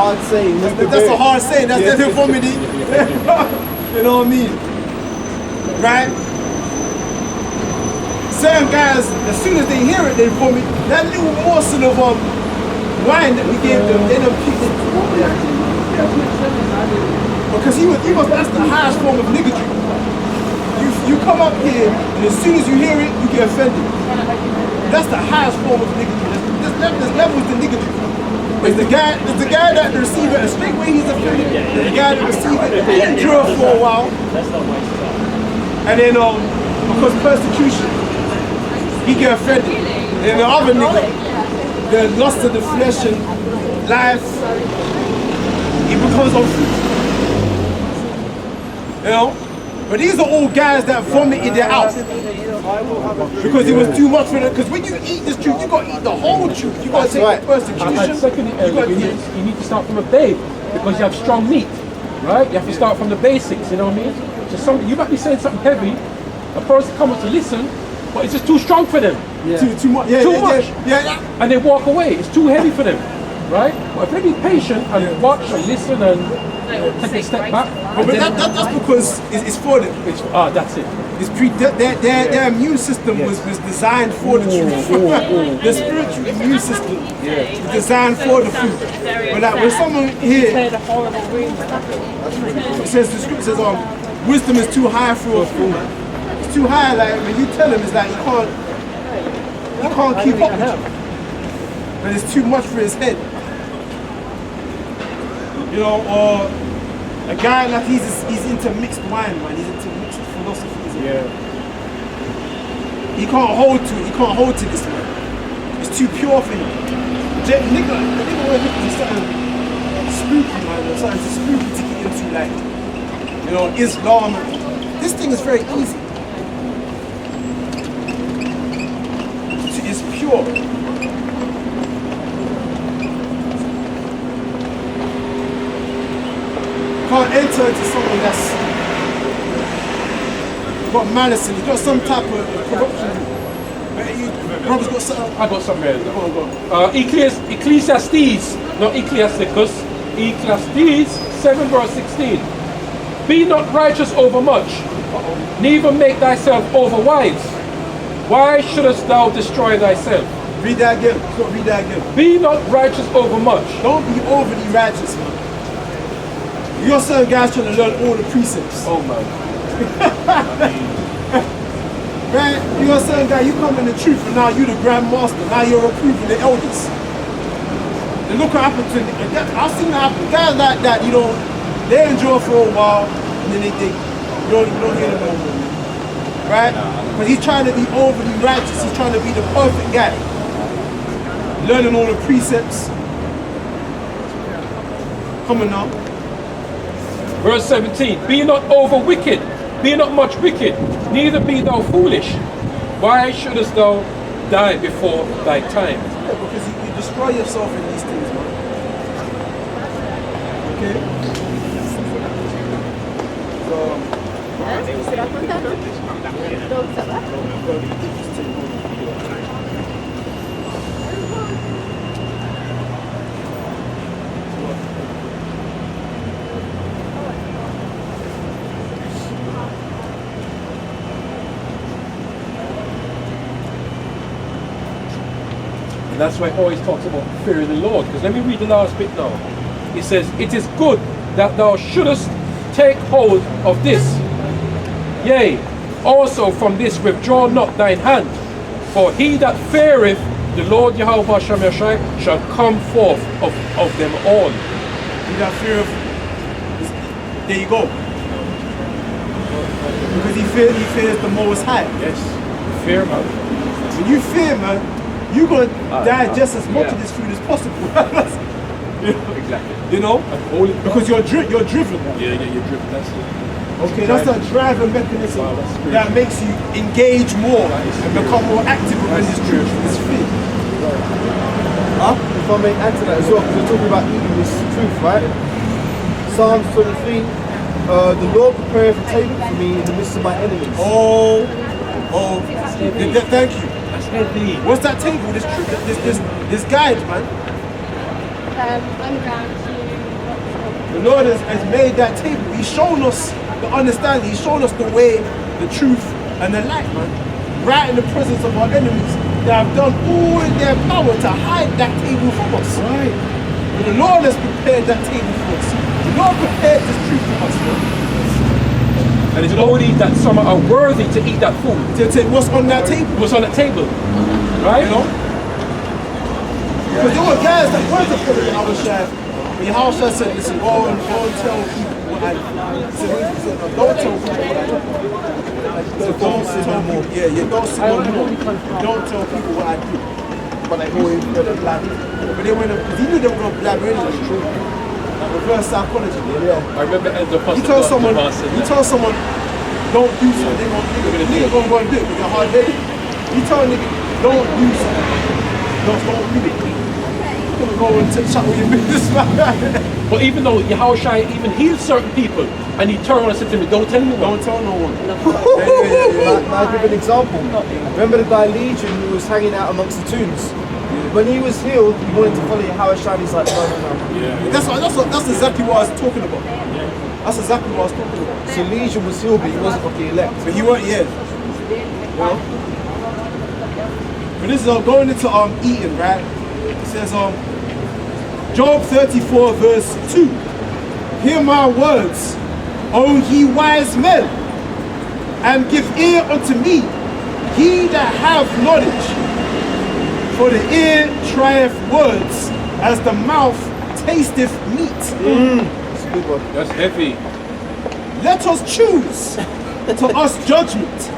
hard saying. That's a hard saying. That's the infirmity. You know what I mean? Right? Certain guys, as soon as they hear it, they vomit. That little morsel of wine that we gave them, they don't pick it. Because that's the highest form of niggardry. You come up here, and as soon as you hear it, you get offended. That's the highest form of niggardry. There's levels to niggardry. There's the guy that receives it, and straight away he's offended. There's the guy that receives it, he endure for a while. And then, because persecution, he get offended. And the other nigga, the lust of the flesh and life, he becomes unfruitful. You know? But these are all guys that vomited it out. Because it was too much for them. Because when you eat this truth, you got to eat the whole truth. You got to take the persecution. And secondly, you need to start from a babe. Because you have strong meat. Right? You have to start from the basics, you know what I mean? So you might be saying something heavy, a person comes to listen, but it's just too strong for them. Yeah. Too much. Yeah, too much. Yeah. And they walk away. It's too heavy for them. Right? But if they be patient and watch and listen and take a step back. But that's because it's for them. That's it. It's their immune system was designed for the truth. The spiritual immune system is designed for the food. But like when someone here, it says the scripture says, wisdom is too high for a fool. It's too high. Like when you tell him, it's like he can't keep up with you. But it's too much for his head. You know, or a guy like he's into mixed wine, man. He's into mixed philosophies. Yeah. He can't hold to it. He can't hold to this, man. It's too pure for him. The nigga was looking for something spooky, man. Or something spooky to get into, like, you know, Islam. This thing is very easy. It's pure. Can't enter into someone that's got malice and he's got some type of corruption. Rob's got something. I got something here. Ecclesiastes, not Ecclesiasticus, Ecclesiastes 7 verse 16. Be not righteous over much, neither make thyself over wise. Why shouldest thou destroy thyself? Read that again. Read that again. Be not righteous over much. Don't be overly righteous, man. You're certain guys trying to learn all the precepts. Oh man. Right? You're a certain guy, you come in the truth and now you're the grand master. Now you're approving the elders. And look what happened to me. I've seen that happen. Guys like that, you know, they enjoy for a while and then you don't hear them no more. Right? But he's trying to be overly righteous. He's trying to be the perfect guy. Learning all the precepts. Come on now. Verse 17, be not over wicked, be not much wicked, neither be thou foolish. Why shouldest thou die before thy time? Yeah, because you destroy yourself in these things, man. Okay? And that's why it always talks about fearing the Lord. Because let me read the last bit now. It says, it is good that thou shouldest take hold of this. Yea, also from this withdraw not thine hand. For he that feareth the Lord Yahweh shall come forth of them all. He that feareth, there you go. Because he fears the Most High. Yes, fear, man. When you fear, man, you're going to die just as much of this food as possible. Exactly. You know? Because you're driven. Yeah, you're driven. That's it. Okay, that's a driving mechanism that makes you engage more and become more active within this truth, this fear. Huh? If I may add to that as well, because we're talking about eating this truth, right? Psalms 23, the Lord prepareth a table for me in the midst of my enemies. Thank you. What's that table? This guide, man. Underground. The Lord has made that table. He's shown us the understanding. He's shown us the way, the truth, and the light, man. Right in the presence of our enemies. They have done all in their power to hide that table from us. Right. But the Lord has prepared that table for us. The Lord prepared this truth for us, man. And it's only that some are worthy to eat that food. To take what's on that table. What's on that table, right? You know? Because there were guys that wanted to put it in our share. The house said, listen, go and tell people what I do. He said, no, don't tell people what I do. Don't tell people, don't say no more. Don't tell people what I do. But I go in for the blab. But they went, because he knew they were going to blab anyway. Reverse psychology. Yeah. I remember as the You tell someone, don't do something, they're going to go and do it because they're hard-headed. You tell a nigga, don't do something, don't do it. You're going to go and chat with your business, man. But even though Yahushua even healed certain people, and he turned around and said to me, don't tell anyone. Don't tell no one. I'll give an example. Remember the guy Legion who was hanging out amongst the tombs? When he was healed, he wanted to follow Yahushua. He's like, no. That's exactly what I was talking about. That's exactly what I was talking about. So Legion was healed, but he wasn't of the elect. But he weren't, yeah. You know? But this is going into eating, right? It says Job 34 verse 2. Hear my words, O ye wise men, and give ear unto me, ye that have knowledge. For the ear trieth words, as the mouth tasteth meat. That's a good one. That's heavy. Let us choose to us judgment.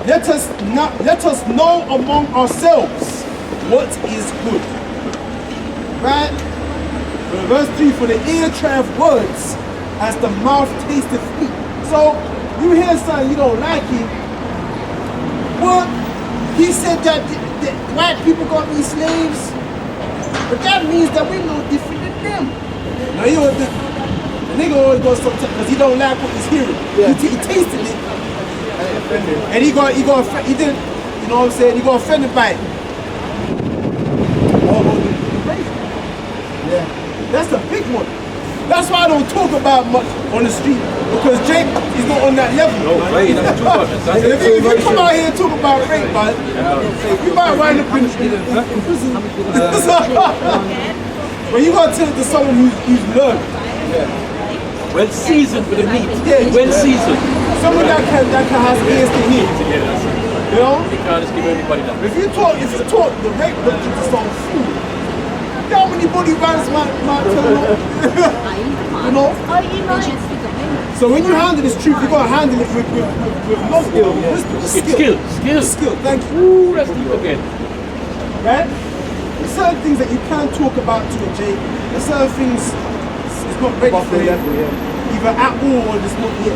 Let us know among ourselves what is good. Right? Verse 3, for the ear trieth words, as the mouth tasteth meat. So you hear something you don't like it. Well, he said that white people gonna be slaves, but that means that we're no different than them. Now you know the nigga always goes sometimes because he don't like what he's hearing. Yeah. He tasted it, And it offended. and he didn't, you know what I'm saying? He got offended by it. Yeah. That's a big one. That's why I don't talk about much on the street, because Jake is not on that level. No, right, that's too much. That's If you come out here and talk about rape, man, you might wind up in prison. But you gotta tell it to someone who's learned. well seasoned with the meat. Yeah. Well seasoned. Someone that can has ears to hear. Yeah, that's it. You know? You can't just give everybody that. If you taught the rape doctor to some food, you know how many body bands might turn up? You know? So when you handle this truth, you gotta handle it with skill, wisdom, skill. Thank you. Ooh, that's deep again. Right? There's certain things that you can't talk about to a Jake. There's certain things it's not ready for you. Either at all or it's not yet.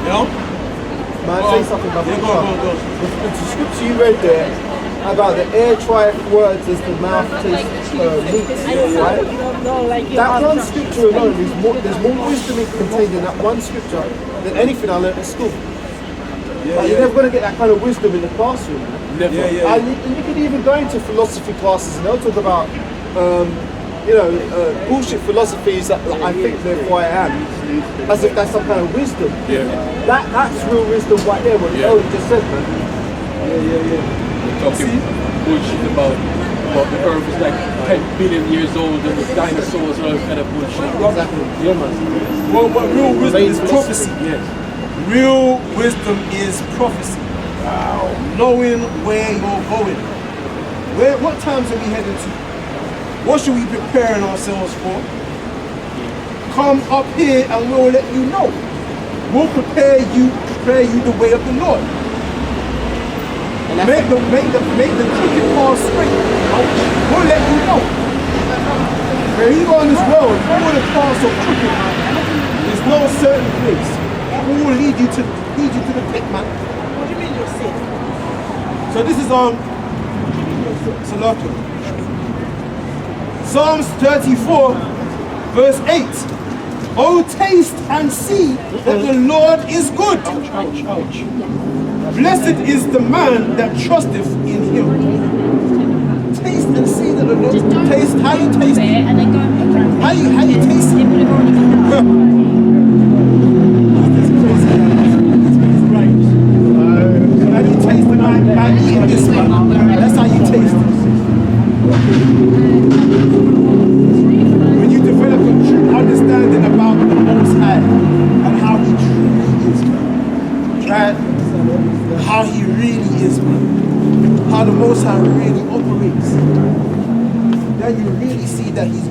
You know? Man, say something about Yeah, go. the scripture you read there about the ear trieth words as the mouth tastes meat, right? That one scripture alone is there's more wisdom contained in that one scripture than anything I learned at school. Like, you're never going to get that kind of wisdom in the classroom. Never. And you could even go into philosophy classes and they'll talk about, bullshit philosophies that I think therefore I am, as if that's some kind of wisdom. Yeah. That's real wisdom right there, what the elder just said, man. We're talking bullshit about the earth is like 10 billion years old and the dinosaurs and all this kind of bullshit. Exactly. Yeah, man. Well, but real wisdom is Raise prophecy. Yes. Real wisdom is prophecy. Wow. Knowing where you're going. What times are we heading to? What should we be preparing ourselves for? Come up here and we'll let you know. We'll prepare you the way of the Lord. Make the crooked path straight. We'll let you know. When you go in this world, all the paths are crooked, man. There's no certain place. It will lead you to the pit, man. What do you mean you're sick? So this is Salaki. Psalms 34, verse 8. Oh, taste and see that the Lord is good. Blessed is the man that trusteth in him. Taste and see that the Lord. Taste, how you taste it? How you taste it?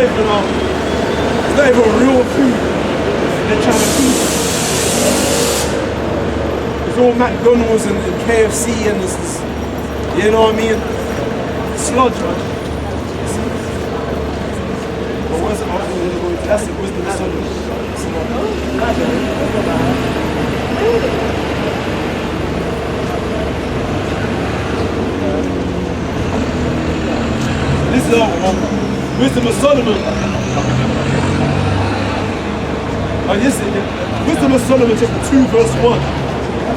it's not even real food they're trying to feed us. It's all McDonald's and KFC and this, you know what I mean? Sludge, man. But what's it? That's the wisdom of Solomon. This is our wisdom of Solomon. Wisdom of Solomon chapter 2 verse 1.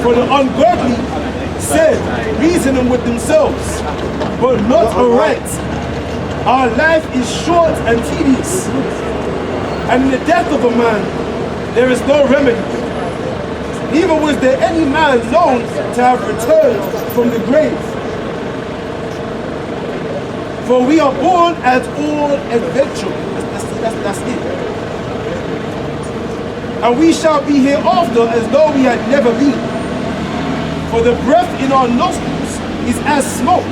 For the ungodly said, reasoning with themselves, but not aright. Our life is short and tedious, and in the death of a man there is no remedy. Neither was there any man known to have returned from the grave. For we are born as all adventure. That's it. And we shall be hereafter as though we had never been. For the breath in our nostrils is as smoke,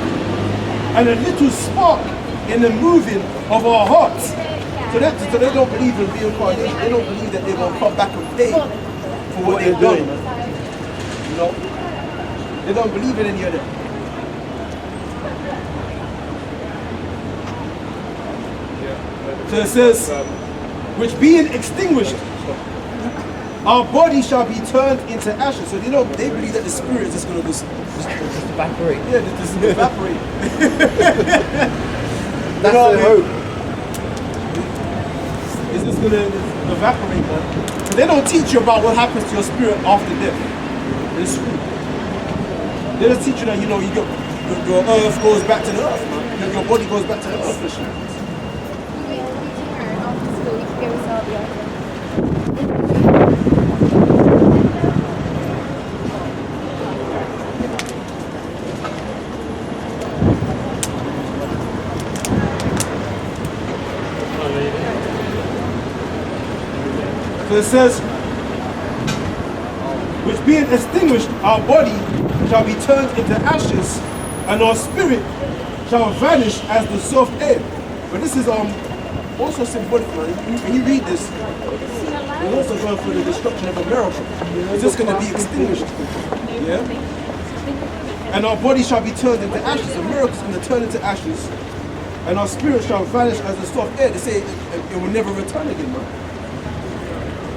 and a little spark in the moving of our hearts. So they don't believe in reincarnation. They don't believe that they're going to come back and pay for what they've done. You know? They don't believe in any of that. So it says, which being extinguished, our body shall be turned into ashes. So they believe that the spirit is just going to just evaporate. Yeah, just evaporate. That's their hope. It's just going to evaporate, man. But they don't teach you about what happens to your spirit after death. It's true. They just teach you that, your earth goes back to the earth, man. Your body goes back to the earth. So it says, which being extinguished, our body shall be turned into ashes, and our spirit shall vanish as the soft air. But this is also symbolic, man. When you read this, it's also going for the destruction of America. It's just going to be extinguished. Yeah? And our body shall be turned into ashes. America's going to turn into ashes, and our spirit shall vanish as the soft air. They say it will never return again, man.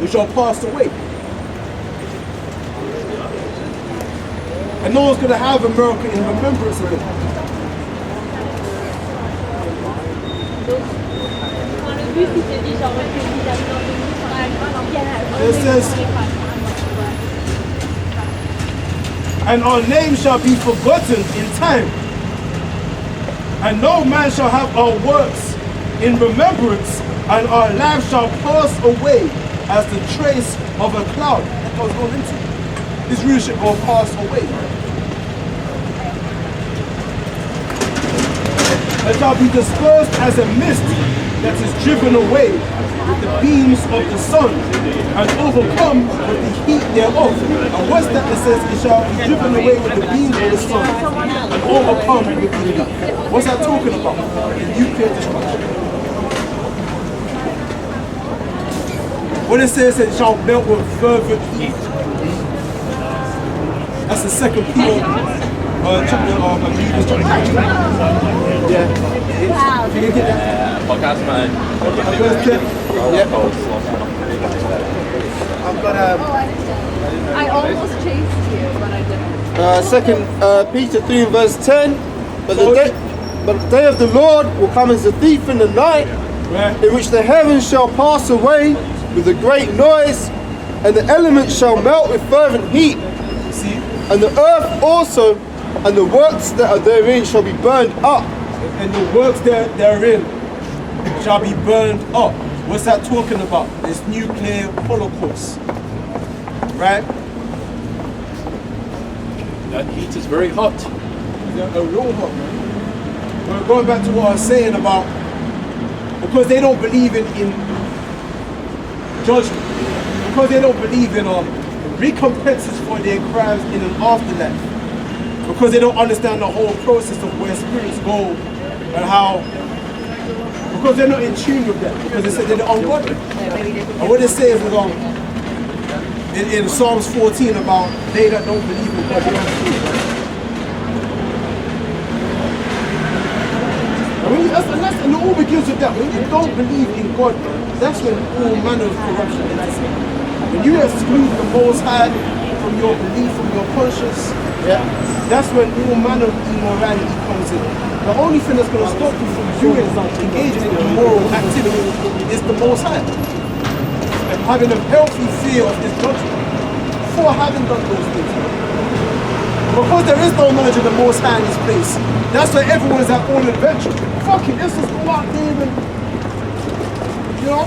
We shall pass away. And no one's going to have America in remembrance of it. It says, and our name shall be forgotten in time, and no man shall have our works in remembrance, and our life shall pass away as the trace of a cloud. That's what I was going into. This rulership will pass away. It shall be dispersed as a mist that is driven away with the beams of the sun, and overcome with the heat thereof. And what's that that says it shall be driven away with the beams of the sun, and overcome with the heat? What's that talking about? The nuclear destruction. When it says it shall melt with fervent heat, that's the second Peter chapter of Judas chapter 2. Yeah. Wow. Can you get that? Podcast man. I've got I almost chased you, but I didn't. 2 Peter 3 and verse 10. But the day of the Lord will come as a thief in the night, in which the heavens shall pass away with a great noise, and the elements shall melt with fervent heat. See? And the earth also, and the works that are therein shall be burned up. And the works that therein shall be burned up. What's that talking about? This nuclear holocaust. Right? That heat is very hot. A real hot, man. We're going back to what I was saying about, because they don't believe in judgment, because they don't believe in recompenses for their crimes in an afterlife, because they don't understand the whole process of where spirits go and how Because they're not in tune with that. Because they said they're ungodly. And what it says is in Psalms 14 about they that don't believe in God, they don't believe. And it all begins with that. When you don't believe in God, that's when all manner of corruption is. When you exclude the Most High from your belief, from your conscience, that's when all manner of immorality comes in. The only thing that's going to stop you from doing engaging in immoral activity is the Most High. And having a healthy fear of His judgment for having done those things. Because there is no knowledge of the Most High in this place, that's why everyone is at all adventure. Fuck it, let's just go out there and, you know,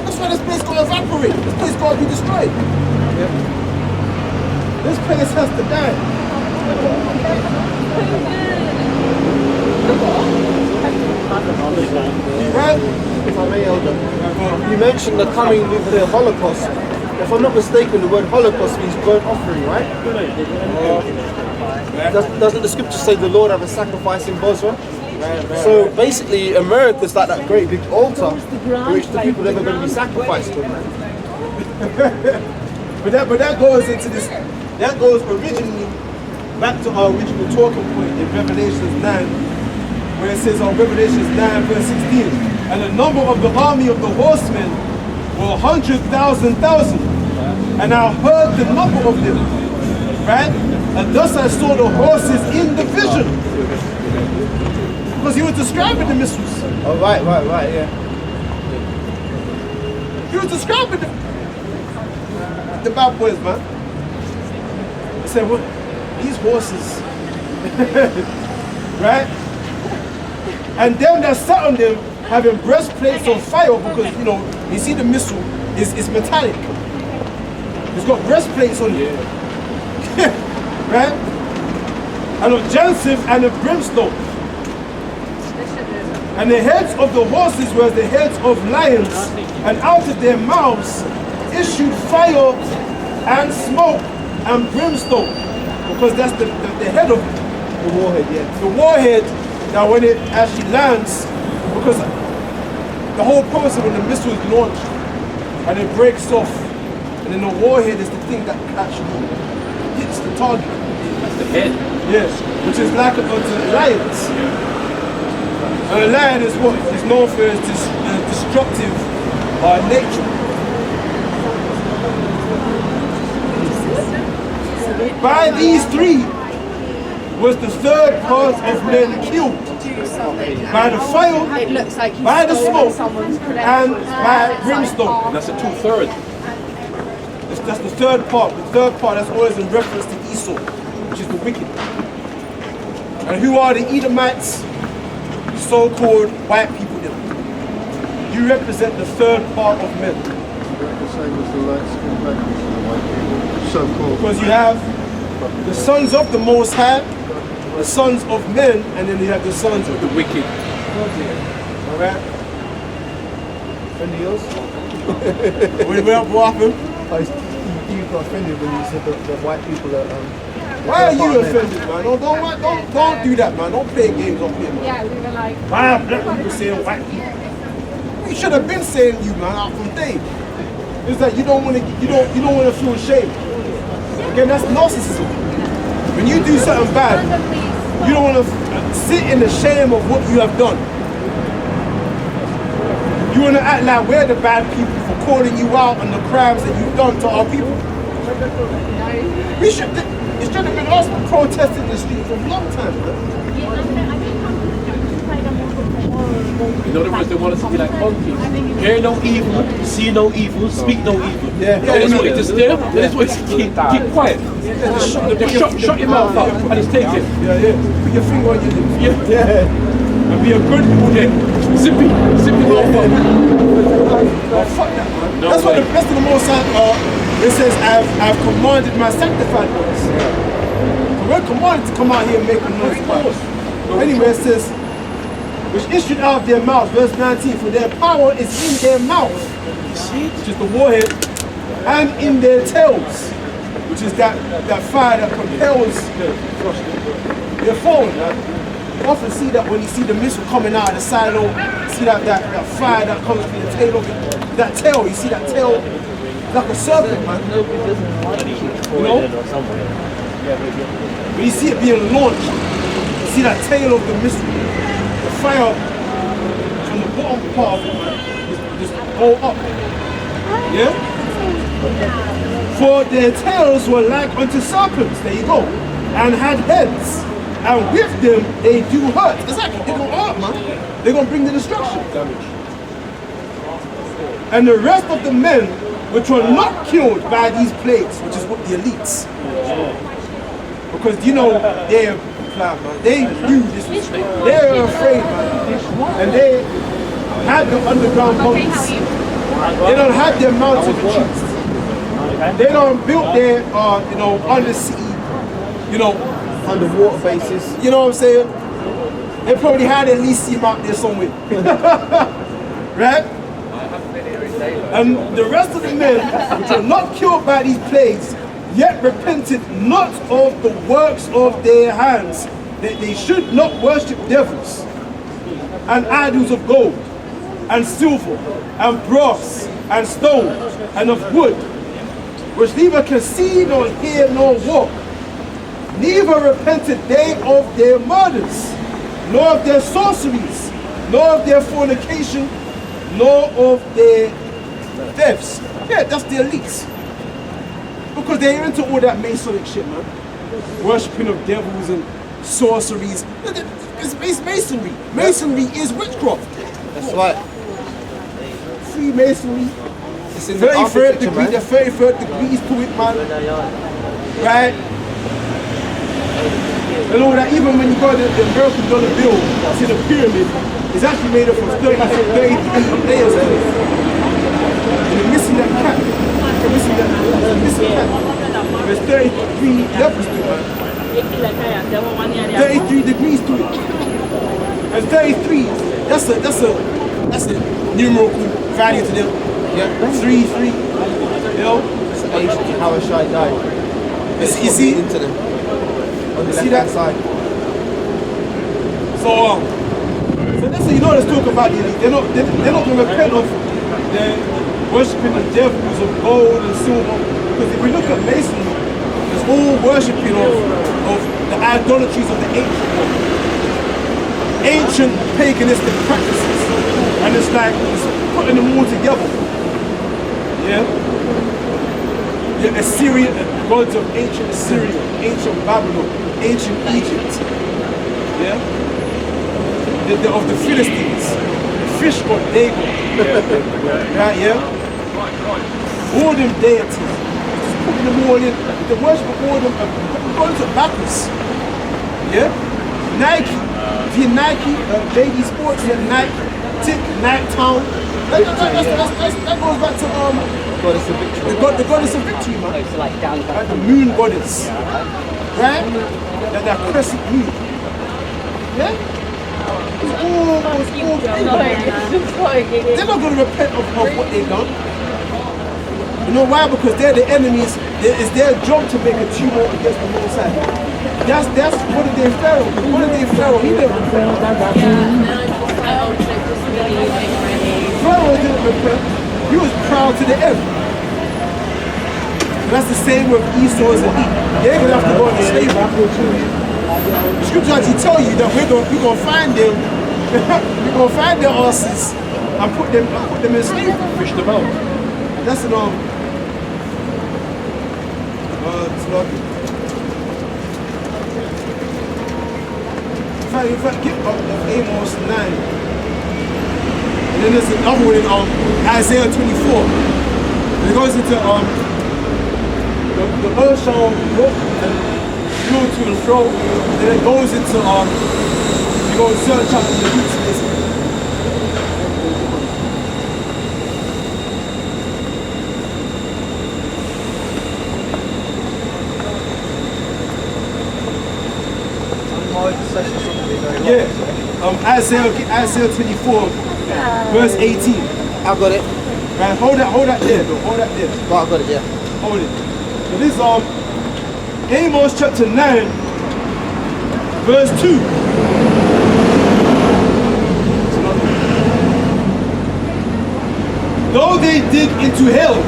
that's why this place got to evaporate. This place got to be destroyed. This place has to die. Right? If I may, Elder, you mentioned the coming nuclear holocaust. If I'm not mistaken, the word holocaust means burnt offering, right? Doesn't the scripture say the Lord have a sacrifice in Bosra? So basically, America's like that great big altar to which the people are never going to be sacrificed to. But that goes into this. That goes originally back to our original talking point in Revelations 9, where it says on Revelations 9 verse 16, and the number of the army of the horsemen were 100,000, and I heard the number of them, right? And thus I saw the horses in the vision, because he was describing the missiles. Oh, right, yeah. He was describing the bad boys, man. He said, "What? These horses, right? And them that sat on them having breastplates of fire, because you see the missile is metallic. It's got breastplates on it, right? And of Jacinth and of brimstone. And the heads of the horses were the heads of lions, and out of their mouths issued fire and smoke and brimstone, because that's the head of it. The warhead, yeah. The warhead, now when it actually lands, because the whole process of when the missile is launched and it breaks off, and then the warhead is the thing that actually hits the target. That's the head. Yes, which is like a lions. And a lion is what is known for its destructive nature. By these three was the third part of men killed. By the fire, by the smoke, and by brimstone. And that's a 2/3. That's the third part. The third part that's always in reference to Esau, which is the wicked. And who are the Edomites? So-called white people. You represent the third part of men. Because you have the sons of the Most High, the sons of men, and then you have the sons of the wicked. Alright? Offended yours? What happened? You got offended when you said the white people are... Why are you offended, man? Don't do that, man. Don't play games up here, man. Yeah, we were like, Why are black people saying white people? We should have been saying you, man, out from day. It's like you don't want to feel shame. Again, that's narcissism. When you do something bad, you don't want to sit in the shame of what you have done. You want to act like we're the bad people for calling you out on the crimes that you've done to our people. It should have been us protesting the streets for a long time, man. In other words, they want us to be like monkeys. Hear no evil, see no evil, speak no evil. Yeah. That is what it is there. That is what it is. Keep quiet. Shut your mouth up and just take it. Yeah. Put your finger on your lips. Yeah. And be a good zippy mouth up. Oh, fuck that, man. No That's way. what the rest of the Most High it says, I've commanded my sanctified ones. So we're commanded to come out here and make a noise. Anyway, it says, which issued out of their mouths, verse 19, for their power is in their mouth, which is the warhead, and in their tails, which is that fire that propels their forward. often see that when you see the missile coming out of the silo, see that fire that comes from the tail of it, that tail, you see that tail like a serpent, man. You know? When you see it being launched, you see that tail of the missile, the fire from the bottom part of it, man, just go up. Yeah? For their tails were like unto serpents, there you go, and had heads, and with them they do hurt. Exactly, they're gonna hurt, man. They're gonna bring the destruction. And the rest of the men which were not killed by these plagues, which is what the elites, because you know they're plan, man. They knew this was, they were afraid, man, and they had the underground bunkers. They don't have their mountain retreats. They don't build their, you know, undersea, you know, underwater bases. You know what I'm saying? They probably had at least see him out there somewhere. Right? And the rest of the men which were not killed by these plagues, yet repented not of the works of their hands, that they should not worship devils and idols of gold and silver and brass and stone and of wood, which neither can see nor hear nor walk. Neither repented they of their murders, nor of their sorceries, nor of their fornication, nor of their thefts. Yeah, that's the elites. Because they're into all that Masonic shit, man. Worshipping of devils and sorceries. It's Masonry. Masonry is witchcraft. That's right. Freemasonry. It's in the 33rd architecture, degree, man. the 33rd degrees to it, man. Right? And all that, even when you go to the American dollar bill, see the pyramid, it's actually made up of 33 layers to it. And you're missing that cap. You're missing that cap. There's 33 levels to it, man. 33 degrees to it. And 33, that's a numerical value to them. Yeah. 3, 3, you know? It's the age how a shy died. You see? Into them. On the See left-hand that? side. So that's how you know let's talk about the elite. They're not going to repent of their worshipping the devils of gold and silver. Because if we look at Masonry, it's all worshipping of the idolatries of the ancient paganistic practices. And it's like it's putting them all together. Yeah? The Assyrian gods of ancient Assyria, ancient Babylon, ancient Egypt. Yeah? Of the Philistines, fish god Dagon. Right, yeah? All them deities. Just putting them all in, the worship of all them, going to Bacchus. Yeah? Nike. If you're Nike, JD Sports, you're Nike, Tick, Nike Town. That goes back to Goddess of victory. the goddess of victory, man. Like the moon goddess. Right? That crescent moon. Yeah? It's all they're not going to repent of what they've done. You know why? Because they're the enemies. It's their job to make a tumult against the Most High. That's what did they Pharaoh? What did they Pharaoh? He didn't repent. Pharaoh didn't repent. He was proud to the end. And that's the same with Esau's elite. They're going to have to go into slavery. The scriptures actually tell you that we're going to find them, we're going to find their asses and put them in slavery. Fish them out. That's an in fact, get up to Amos 9. And then there's another one in Isaiah 24. And it goes into the earth shall look and go to and fro, and then it goes into you go and search up the roots basically. Yeah. Isaiah 24, verse 18. I got it. Right, hold that there, though. Hold that there. But I got it, yeah. Hold it. So this Amos chapter 9, verse 2. Though they dig into hell,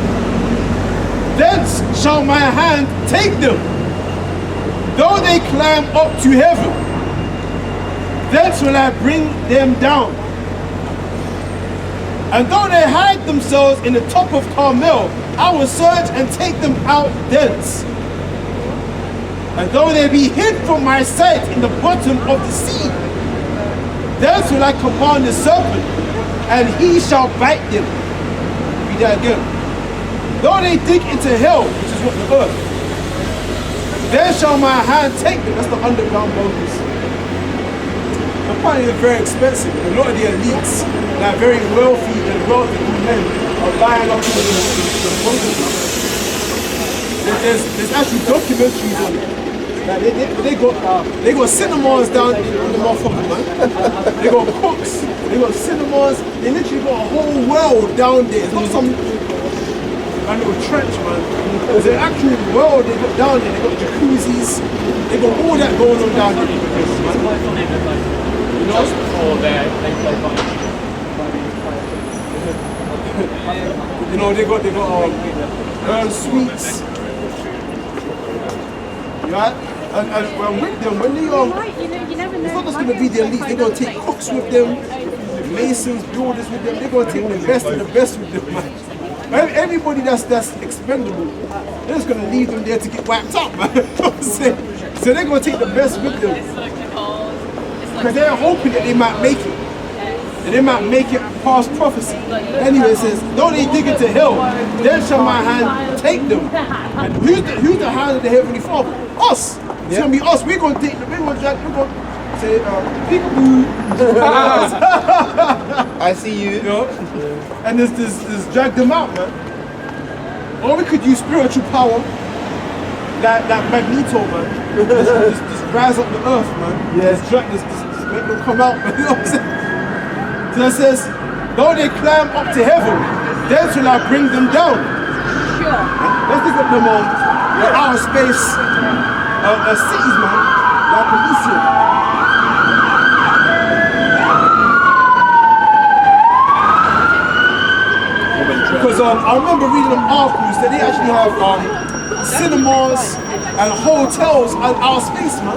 thence shall my hand take them. Though they climb up to heaven, thence will I bring them down. And though they hide themselves in the top of Carmel, I will search and take them out thence. And though they be hid from my sight in the bottom of the sea, thence will I command the serpent, and he shall bite them. Read that again. Though they dig into hell, which is what the earth, then shall my hand take them. That's the underground bunkers. I'm finding it very expensive. A lot of the elites, that are very wealthy and wealthy men, are buying up to the bunkers. There's actually documentaries on it. Like they got cinemas down in the motherfucker, man. They got cooks, they got cinemas, they literally got a whole world down there. It's not some little trench, man. There's an actual world they got down there. They got jacuzzis, they got all that going on down there. You know? Just before they play fine. You know, they got sweets. Right? And well, with them, when they it's not just going to be the elite, they're going to take cooks with them, masons, builders with them, they're going to take the best of the best with them, man. Everybody that's expendable, they're just going to leave them there to get wiped up, man. You know what I'm saying? So they're going to take the best with them. Because they're hoping that they might make it. And they might make it past prophecy. Anyway, it says, though they dig into hell, then shall my hand take them. And who's the hand of the Heavenly Father? Us. It's going to be us. We're going to take them. We're going to say, peekaboo. I see you. You know? And just drag them out, man. Or we could use spiritual power, that Magneto, man. Just rise up the earth, man. Yeah. Just make them come out, man. You know what I'm saying? So it says, though they climb up to heaven, then shall I bring them down. Sure. Let's look at them on the outer space cities, man, like Elysium. Because I remember reading them articles that they actually have cinemas and hotels at outer space, man.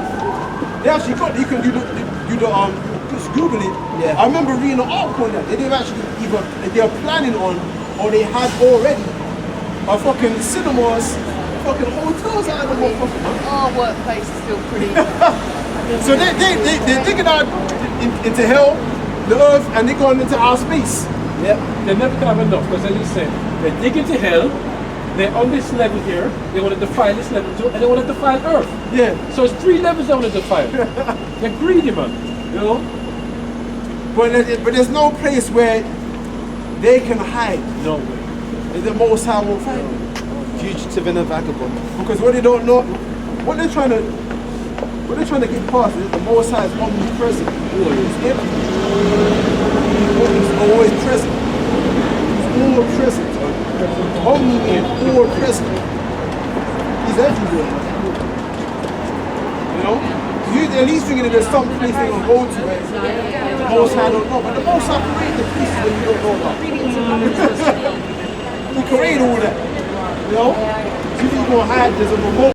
They actually got, you can do the just Google it. Yeah. I remember reading an article on that. They didn't actually either they are planning on or they had already a fucking cinemas, fucking hotels out of the motherfucker. Our workplace is still pretty. So they're digging out into hell, the earth, and they're going into our space. Yep. They never can have enough, because as you said, they dig into hell, they're on this level here, they want to defile this level too, and they want to defile earth. Yeah. So it's 3 levels they want to defile. They're greedy, man. You know? But there's no place where they can hide. No way. The Most High won't find them. Fugitive and a vagabond. Because what they don't know, what they're trying to get past is the Most High is omnipresent. Always. He's always present. He's all present. Omni means all present. He's everywhere. You know? You at least thinking that there's some place they're going to go to where the Most High don't know. But the Most High created the places that you don't know about. He created all that. You know? So you think you're going to hide, there's a remote